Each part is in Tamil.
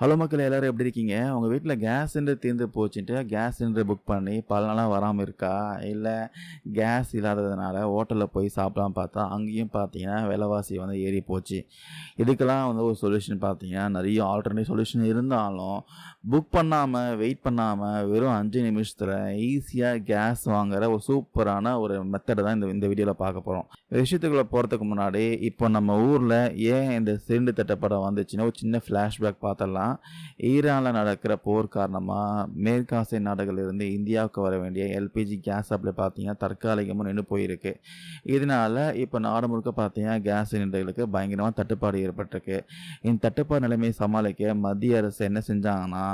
ஹலோ மக்களே எல்லாரும் எப்படி இருக்கீங்க? உங்க வீட்ல கேஸ் சிலிண்டர் தீர்ந்து போச்சுன்ட்டு கேஸ் சிலிண்டர் புக் பண்ணி பல நாளா வராம இருக்கா? இல்ல கேஸ் இல்லாததுனால ஹோட்டல்ல போய் சாப்பிடலாம்னு பார்த்தா, அங்கேயும் பார்த்தீங்கன்னா விலைவாசி வந்து ஏறி போச்சு. இதுக்கெல்லாம் வந்து ஒரு சொல்யூஷன் பார்த்தீங்கன்னா, நெறைய ஆல்டர்னேட் சொல்யூஷன் இருந்தாலும், புக் பண்ணாம, வெயிட் பண்ணாம வெறும் 5 நிமிஷத்துல ஈஸியா கேஸ் வாங்குற ஒரு சூப்பரான ஒரு மெத்தட தான் இந்த இந்த வீடியோல பார்க்க போறோம். விஷயத்துக்குள்ள போறதுக்கு முன்னாடி, இப்போ நம்ம ஊர்ல ஏன் இந்த சிலிண்டர் தட்டுப்பாடு வந்துச்சுன்னு ஒரு சின்ன ஃபிளாஷ்பேக் பார்த்தரலாம். ஈரான்ல நடக்கிற போர் காரணமா மேற்காசிய நாடுகளிலிருந்து இந்தியாவுக்கு வர வேண்டிய எல்பிஜி கேஸ் சப்ளை பார்த்தீங்கன்னா தற்காலிகமாக நின்று போயிருக்கு. இதனால இப்போ நாடு முழுக்க பார்த்தீங்கன்னா கேஸ் சிலிண்டர்களுக்கு பயங்கரமாக தட்டுப்பாடு ஏற்பட்டிருக்கு. இந்த தட்டுப்பாடு நிலைமையை சமாளிக்க மத்திய அரசு என்ன செஞ்சாங்கன்னா,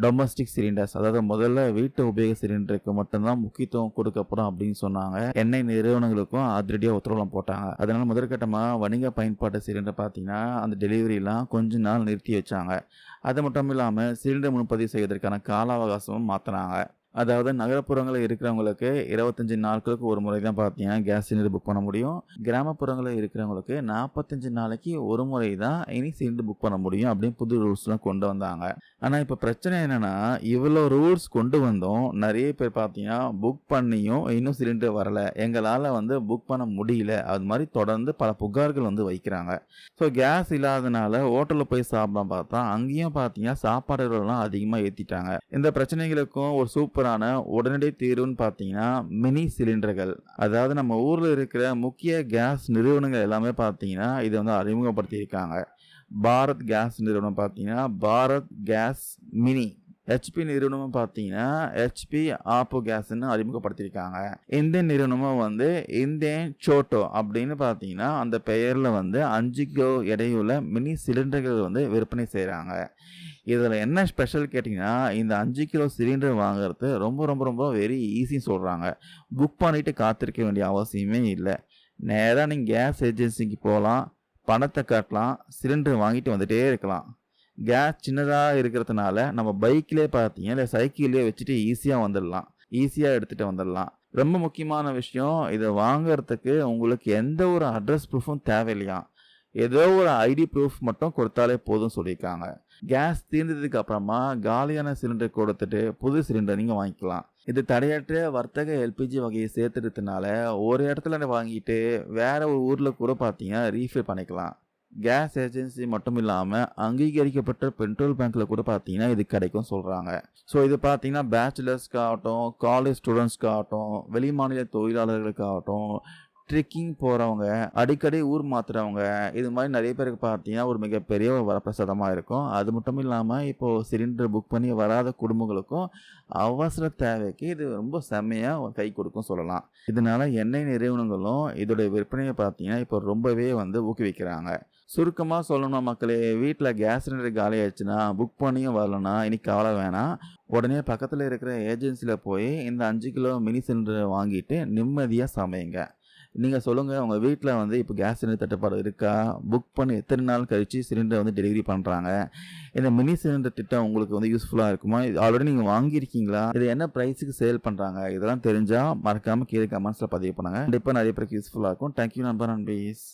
டொமஸ்டிக் சிலிண்டர்ஸ், அதாவது முதல்ல வீட்டு உபயோக சிலிண்டருக்கு மட்டும்தான் முக்கியத்துவம் கொடுக்கப்படும் அப்படின்னு சொன்னாங்க. எண்ணெய் நிறுவனங்களுக்கும் அதிரடியாக உத்தரவு போட்டாங்க. அதனால முதற்கட்டமாக வணிக பயன்பாட்டு சிலிண்டர் பார்த்தீங்கன்னா அந்த டெலிவரிலாம் கொஞ்ச நாள் நிறுத்தி வச்சாங்க. அது மட்டும் இல்லாமல் சிலிண்டர் முன்பதிவு செய்வதற்கான கால அவகாசமும் மாற்றினாங்க. அதாவது நகரப்புறங்களில் இருக்கிறவங்களுக்கு 25 நாட்களுக்கு ஒரு முறை தான் பார்த்தீங்கன்னா கேஸ் சிலிண்டர் புக் பண்ண முடியும். கிராமப்புறங்களில் இருக்கிறவங்களுக்கு 45 நாளைக்கு ஒரு முறை தான் இனி சிலிண்டர் புக் பண்ண முடியும் அப்படின்னு புது ரூல்ஸ்லாம் கொண்டு வந்தாங்க. ஆனால் இப்போ பிரச்சனை என்னென்னா, இவ்வளோ ரூல்ஸ் கொண்டு வந்தோம் நிறைய பேர் பார்த்தீங்கன்னா புக் பண்ணியும் இன்னும் சிலிண்டர் வரலை, எங்களால் வந்து புக் பண்ண முடியல, அது மாதிரி தொடர்ந்து பல புகார்கள் வந்து வைக்கிறாங்க. ஸோ கேஸ் இல்லாதனால ஹோட்டலில் போய் சாப்பிடலாம் பார்த்தா அங்கேயும் பார்த்தீங்கன்னா சாப்பாடுகள்லாம் அதிகமாக ஏற்றிட்டாங்க. இந்த பிரச்சனைகளுக்கும் ஒரு சூப்பர் உடனடி தீர்வுன்னு பார்த்தீங்கன்னா மினி சிலிண்டர்கள். அதாவது நம்ம ஊர்ல இருக்கிற முக்கிய கேஸ் நிறுவனங்கள் எல்லாமே பார்த்தீங்கன்னா இதை வந்து அறிமுகப்படுத்தி இருக்காங்க. பாரத் கேஸ் நிறுவனம் பார்த்தீங்கன்னா பாரத் கேஸ் மினி, ஹெச்பி நிறுவனமும் பார்த்தீங்கன்னா ஹெச்பி ஆப்போ கேஸ்ன்னு அறிமுகப்படுத்தியிருக்காங்க. இந்தியன் நிறுவனமும் வந்து இந்தியன் சோட்டோ அப்படின்னு பார்த்தீங்கன்னா அந்த பெயரில் வந்து 5 கிலோ எடையுள்ள மினி சிலிண்டர்கள் வந்து விற்பனை செய்கிறாங்க. இதில் என்ன ஸ்பெஷல் கேட்டிங்கன்னா, இந்த 5 கிலோ சிலிண்டர் வாங்குறது ரொம்ப ரொம்ப ரொம்ப வெரி ஈஸின்னு சொல்கிறாங்க. புக் பண்ணிவிட்டு காத்திருக்க வேண்டிய அவசியமே இல்லை. நேராக நீங்கள் கேஸ் ஏஜென்சிக்கு போகலாம், பணத்தை கட்டலாம், சிலிண்டர் வாங்கிட்டு வந்துகிட்டே இருக்கலாம். கேஸ் சின்னதாக இருக்கிறதுனால நம்ம பைக்லேயே பார்த்தீங்க இல்லை சைக்கிள்லேயே வச்சுட்டு ஈஸியாக வந்துடலாம், ஈஸியாக எடுத்துகிட்டு வந்துடலாம். ரொம்ப முக்கியமான விஷயம், இதை வாங்கிறதுக்கு உங்களுக்கு எந்த ஒரு அட்ரஸ் ப்ரூஃபும் தேவையில்லையா, ஏதோ ஒரு ஐடி ப்ரூஃப் மட்டும் கொடுத்தாலே போதும் சொல்லியிருக்காங்க. கேஸ் தீர்ந்ததுக்கு அப்புறமா காலியான சிலிண்டர் கொடுத்துட்டு புது சிலிண்டர் நீங்கள் வாங்கிக்கலாம். இது தடையற்ற வர்த்தக எல்பிஜி வகையை சேர்த்துறதுனால ஒரு இடத்துல வாங்கிட்டு வேற ஒரு ஊரில் கூட பார்த்தீங்கன்னா ரீஃபில் பண்ணிக்கலாம். கேஸ் ஏஜென்சி மட்டும் இல்லாமல் அங்கீகரிக்கப்பட்ட பெட்ரோல் பேங்க்கில் கூட பார்த்தீங்கன்னா இது கிடைக்கும் சொல்கிறாங்க. ஸோ இது பார்த்தீங்கன்னா பேச்சுலர்ஸ்க்காகட்டும், காலேஜ் ஸ்டூடெண்ட்ஸ்க்காகட்டும், வெளி மாநில தொழிலாளர்களுக்காகட்டும், ட்ரெக்கிங் போகிறவங்க, அடிக்கடி ஊர் மாற்றுறவங்க, இது மாதிரி நிறைய பேருக்கு பார்த்தீங்கன்னா ஒரு மிகப்பெரிய ஒரு வரப்பிரசாதமாக இருக்கும். அது மட்டும் இல்லாமல் இப்போது சிலிண்டர் புக் பண்ணி வராத குடும்பங்களுக்கும் அவசர தேவைக்கு இது ரொம்ப செம்மையாக கை கொடுக்கும் சொல்லலாம். இதனால் எண்ணெய் நிறுவனங்களும் இதோடைய விற்பனையை பார்த்தீங்கன்னா இப்போ ரொம்பவே வந்து ஊக்குவிக்கிறாங்க. சுருக்கமாக சொல்லணும்னா மக்களே, வீட்டில் கேஸ் சிலிண்டர் காலி ஆயிடுச்சுன்னா புக் பண்ணியும் வரலன்னா இன்னைக்கு கவலை வேணாம். உடனே பக்கத்தில் இருக்கிற ஏஜென்சியில் போய் இந்த 5 கிலோ மினி சிலிண்டர் வாங்கிட்டு நிம்மதியாக சமையுங்க. நீங்கள் சொல்லுங்கள், உங்கள் வீட்டில் வந்து இப்போ கேஸ் சிலிண்டர் தட்டுப்பாடு இருக்கா? புக் பண்ணி எத்தனை நாள் கழித்து சிலிண்டர் வந்து டெலிவரி பண்ணுறாங்க? இந்த மினி சிலிண்டர் திட்டம் உங்களுக்கு வந்து யூஸ்ஃபுல்லாக இருக்குமா? இது ஆல்ரெடி நீங்கள் வாங்கியிருக்கீங்களா? இது என்ன ப்ரைஸுக்கு சேல் பண்ணுறாங்க? இதெல்லாம் தெரிஞ்சால் மறக்காமல் கீழே கமெண்ட்ஸில் பதிவு பண்ணுங்கள். கண்டிப்பாக நிறைய பேருக்கு யூஸ்ஃபுல்லாக இருக்கும். தேங்க்யூ நண்பர் அண்ட் பீஸ்.